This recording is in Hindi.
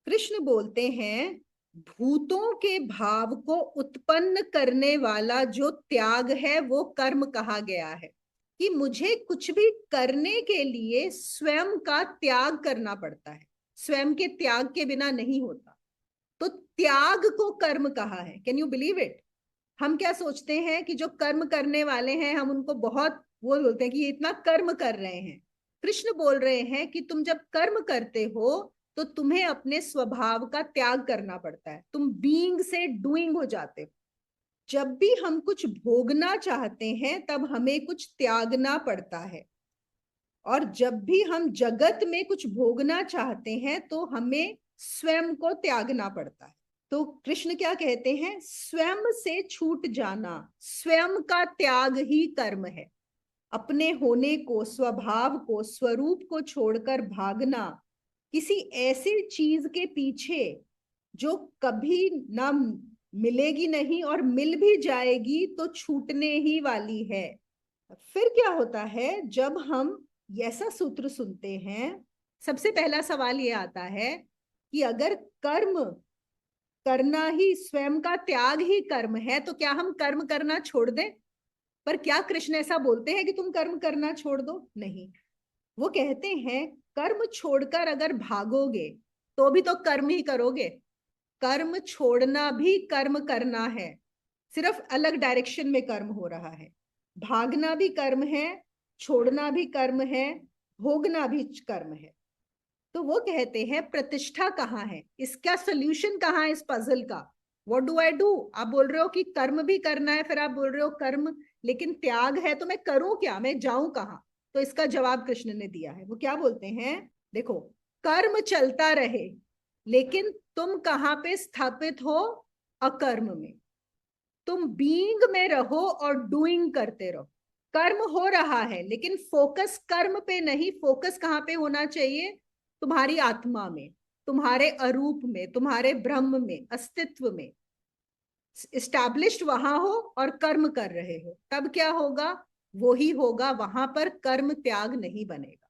कृष्ण बोलते हैं भूतों के भाव को उत्पन्न करने वाला जो त्याग है वो कर्म कहा गया है। कि मुझे कुछ भी करने के लिए स्वयं का त्याग करना पड़ता है, स्वयं के त्याग के बिना नहीं होता। तो त्याग को कर्म कहा है। Can you believe it? हम क्या सोचते हैं कि जो कर्म करने वाले हैं हम उनको बहुत वो बोलते हैं कि ये इतना कर्म कर रहे हैं। कृष्ण बोल रहे हैं कि तुम जब कर्म करते हो तो तुम्हें अपने स्वभाव का त्याग करना पड़ता है, तुम बीइंग से डूइंग हो जाते हो। जब भी हम कुछ भोगना चाहते हैं तब हमें कुछ त्यागना पड़ता है, और जब भी हम जगत में कुछ भोगना चाहते हैं तो हमें स्वयं को त्यागना पड़ता है। तो कृष्ण क्या कहते हैं? स्वयं से छूट जाना, स्वयं का त्याग ही कर्म है। अपने होने को, स्वभाव को, स्वरूप को छोड़कर भागना किसी ऐसी चीज के पीछे जो कभी ना मिलेगी नहीं, और मिल भी जाएगी तो छूटने ही वाली है। फिर क्या होता है जब हम ऐसा सूत्र सुनते हैं? सबसे पहला सवाल ये आता है कि अगर कर्म करना ही, स्वयं का त्याग ही कर्म है, तो क्या हम कर्म करना छोड़ दें? पर क्या कृष्ण ऐसा बोलते हैं कि तुम कर्म करना छोड़ दो? नहीं। वो कहते हैं कर्म छोड़कर अगर भागोगे तो भी तो कर्म ही करोगे। कर्म छोड़ना भी कर्म करना है, सिर्फ अलग डायरेक्शन में कर्म हो रहा है। भागना भी कर्म है, छोड़ना भी कर्म है, भोगना भी कर्म है। तो वो कहते हैं प्रतिष्ठा कहाँ है, इसका सोल्यूशन कहाँ है इस पजल का? What do I do? आप बोल रहे हो कि कर्म भी करना है, फिर आप बोल रहे हो कर्म लेकिन त्याग है, तो मैं करूं क्या, मैं जाऊं कहाँ? तो इसका जवाब कृष्ण ने दिया है। वो क्या बोलते हैं? देखो, कर्म चलता रहे लेकिन तुम कहाँ पे स्थापित हो? अकर्म में। तुम बीइंग में रहो और डूइंग करते रहो। कर्म हो रहा है लेकिन फोकस कर्म पे नहीं, फोकस कहाँ पे होना चाहिए? तुम्हारी आत्मा में, तुम्हारे अरूप में, तुम्हारे ब्रह्म में, अस्तित्व में। इस्टैब्लिश्ड वहां हो और कर्म कर रहे हो, तब क्या होगा? वो ही होगा, वहां पर कर्म त्याग नहीं बनेगा।